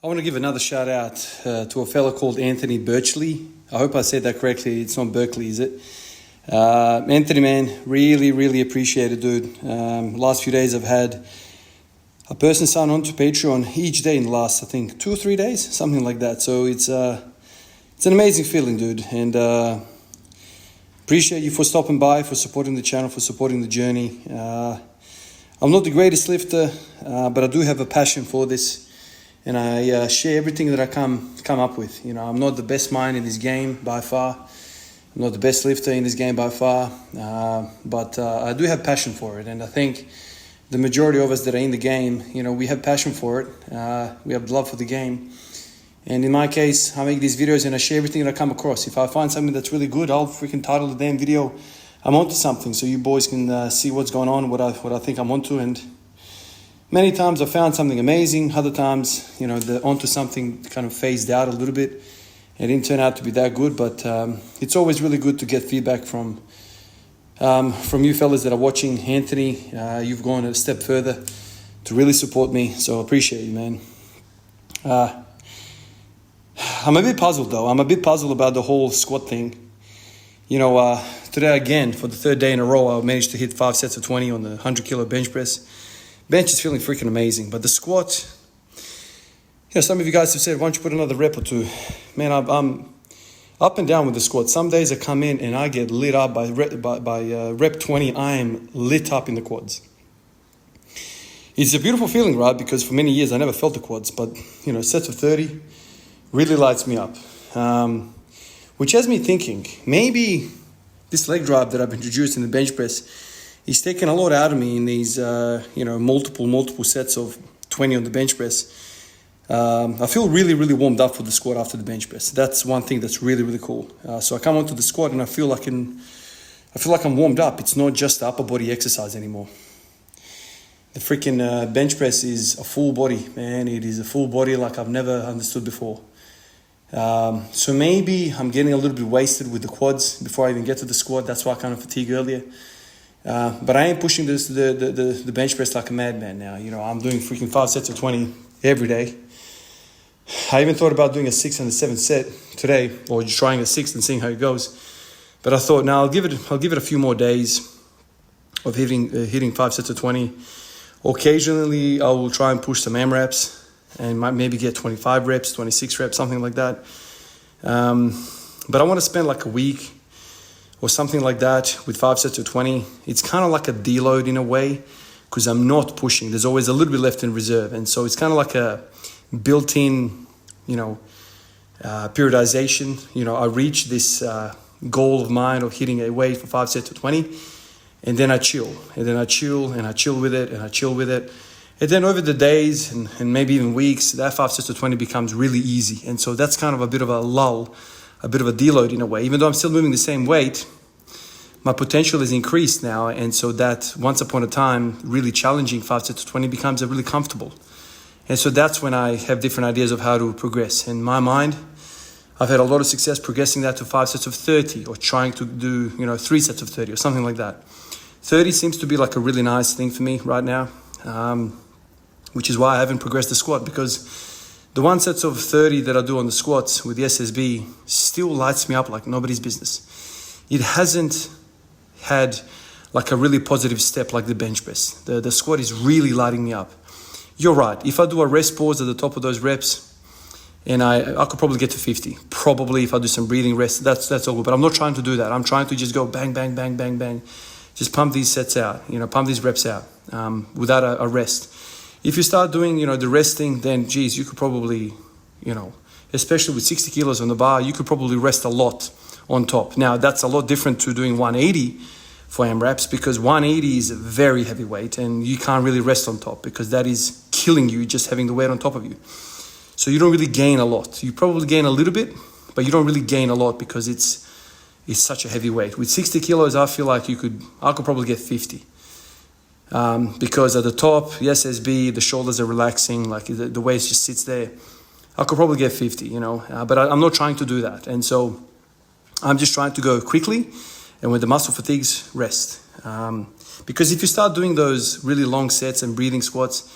I want to give another shout out to a fellow called Anthony Birchley. I hope I said that correctly. It's not Berkeley, is it? Anthony, man, really appreciate it, dude. Last few days I've had a person sign on to Patreon each day in the last, I think, 2 or 3 days, something like that. So it's an amazing feeling, dude. And appreciate you for stopping by, for supporting the channel, for supporting the journey. I'm not the greatest lifter, but I do have a passion for this. And I share everything that I come up with. You know, I'm not the best mind in this game by far. I'm not the best lifter in this game by far. But I do have passion for it. And I think the majority of us that are in the game, you know, we have passion for it. We have love for the game. And in my case, I make these videos and I share everything that I come across. If I find something that's really good, I'll freaking title the damn video, I'm onto something. So you boys can see what's going on, what I think I'm onto. And many times I found something amazing. Other times, you know, the onto something kind of phased out a little bit. It didn't turn out to be that good, but it's always really good to get feedback from you fellas that are watching. Anthony, you've gone a step further to really support me, so I appreciate you, man. I'm a bit puzzled, though. I'm a bit puzzled about the whole squat thing. You know, today again, for the third day in a row, I managed to hit 5 sets of 20 on the 100-kilo bench press. Bench is feeling freaking amazing, but the squat, you know, some of you guys have said, why don't you put another rep or two? Man, I'm up and down with the squat. Some days I come in and I get lit up by rep 20. I am lit up in the quads. It's a beautiful feeling, right? Because for many years I never felt the quads, but, you know, sets of 30 really lights me up. Which has me thinking, maybe this leg drive that I've introduced in the bench press, he's taken a lot out of me in these, you know, multiple sets of 20 on the bench press. I feel really warmed up for the squat after the bench press. That's one thing that's really cool. So I come onto the squat and I feel like I'm warmed up. It's not just the upper body exercise anymore. The freaking bench press is a full body, man. It is a full body like I've never understood before. So maybe I'm getting a little bit wasted with the quads before I even get to the squat. That's why I kind of fatigued earlier. But I ain't pushing the bench press like a madman now. You know, I'm doing freaking 5 sets of 20 every day. I even thought about doing a 6th and a 7th set today, or just trying a 6th and seeing how it goes. But I thought, no, I'll give it a few more days of hitting 5 sets of 20. Occasionally, I will try and push some AMRAPs and might maybe get 25 reps, 26 reps, something like that. But I want to spend like a week or something like that with 5 sets of 20. It's kind of like a deload in a way because I'm not pushing. There's always a little bit left in reserve. And so it's kind of like a built-in, you know, periodization. You know, I reach this goal of mine of hitting a weight for 5 sets of 20, and then I chill. And then I chill, and I chill with it, and I chill with it. And then over the days and maybe even weeks, that 5 sets of 20 becomes really easy. And so that's kind of a bit of a lull, a bit of a deload in a way. Even though I'm still moving the same weight, my potential is increased now. And so that once upon a time, really challenging 5 sets of 20 becomes a really comfortable. And so that's when I have different ideas of how to progress. In my mind, I've had a lot of success progressing that to 5 sets of 30 or trying to do, you know, 3 sets of 30 or something like that. 30 seems to be like a really nice thing for me right now, which is why I haven't progressed the squat, because the 1 sets of 30 that I do on the squats with the SSB still lights me up like nobody's business. It hasn't had like a really positive step like the bench press. The squat is really lighting me up. You're right. If I do a rest pause at the top of those reps, and I could probably get to 50. Probably if I do some breathing rest, that's all good. But I'm not trying to do that. I'm trying to just go bang, bang, bang, bang, bang. Just pump these sets out, you know, pump these reps out without a rest. If you start doing, you know, the resting, then, geez, you could probably, you know, especially with 60 kilos on the bar, you could probably rest a lot on top. Now, that's a lot different to doing 180 for AMRAPs, because 180 is a very heavy weight and you can't really rest on top because that is killing you just having the weight on top of you. So you don't really gain a lot. You probably gain a little bit, but you don't really gain a lot because it's such a heavy weight. With 60 kilos, I feel like I could probably get 50. Because at the top, the SSB, the shoulders are relaxing, like the waist just sits there. I could probably get 50, you know, but I'm not trying to do that. And so I'm just trying to go quickly, and when the muscle fatigues, rest. Because if you start doing those really long sets and breathing squats,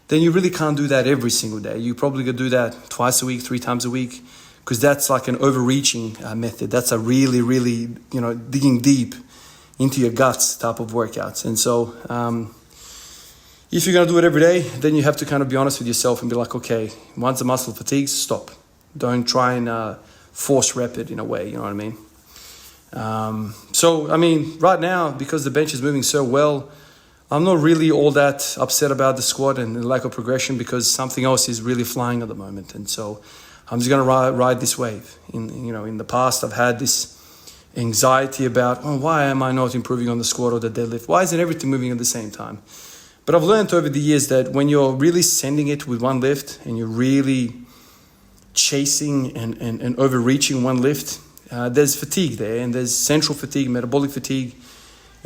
then you really can't do that every single day. You probably could do that twice a week, 3 times a week, because that's like an overreaching method. That's a really, really, digging deep into your guts type of workouts. And so if you're going to do it every day, then you have to kind of be honest with yourself and be like, okay, once the muscle fatigues, stop. Don't try and force rep it in a way, you know what I mean? Right now, because the bench is moving so well, I'm not really all that upset about the squat and the lack of progression, because something else is really flying at the moment. And so I'm just going to ride this wave. In the past, I've had this anxiety about, why am I not improving on the squat or the deadlift? Why isn't everything moving at the same time? But I've learned over the years that when you're really sending it with one lift and you're really chasing and overreaching one lift, there's fatigue there, and there's central fatigue, metabolic fatigue.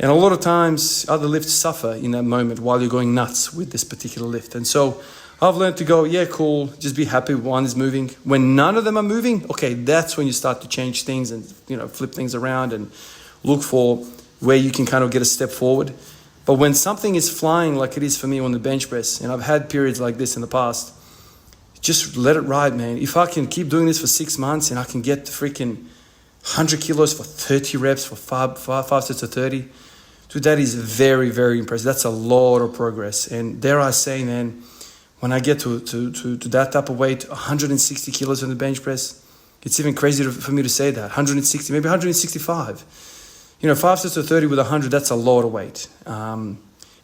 And a lot of times other lifts suffer in that moment while you're going nuts with this particular lift. And so I've learned to go, yeah, cool, just be happy one is moving. When none of them are moving, okay, that's when you start to change things and, flip things around and look for where you can kind of get a step forward. But when something is flying like it is for me on the bench press, and I've had periods like this in the past, just let it ride, man. If I can keep doing this for 6 months and I can get the freaking 100 kilos for 30 reps for five sets of 30, dude, that is very, very impressive. That's a lot of progress. And dare I say, man, when I get to that type of weight, 160 kilos on the bench press, it's even crazy for me to say that. 160, maybe 165. 5 sets of 30 with 100, that's a lot of weight. And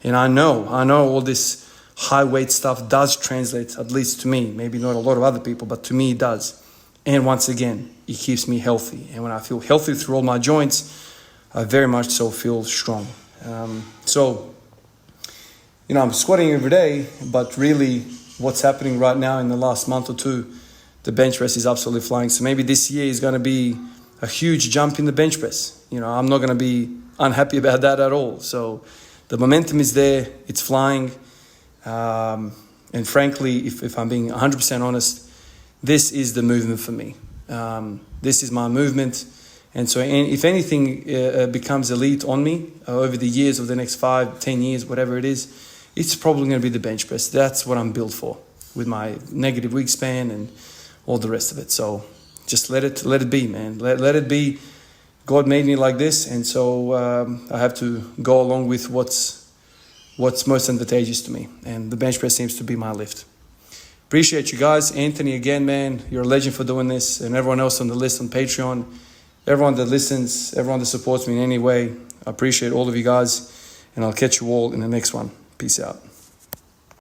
I know all this high weight stuff does translate, at least to me, maybe not a lot of other people, but to me it does. And once again, it keeps me healthy. And when I feel healthy through all my joints, I very much so feel strong. I'm squatting every day, but really what's happening right now in the last month or two, the bench press is absolutely flying. So maybe this year is going to be a huge jump in the bench press. I'm not going to be unhappy about that at all. So the momentum is there, it's flying. And frankly, if I'm being 100% honest, this is the movement for me. This is my movement. And so if anything becomes elite on me over the years, of the next 5, 10 years, whatever it is, it's probably going to be the bench press. That's what I'm built for, with my negative week span and all the rest of it. So just let it be, man. Let it be. God made me like this, and so I have to go along with what's most advantageous to me. And the bench press seems to be my lift. Appreciate you guys. Anthony, again, man, you're a legend for doing this, and everyone else on the list on Patreon, everyone that listens, everyone that supports me in any way. I appreciate all of you guys, and I'll catch you all in the next one. Peace out.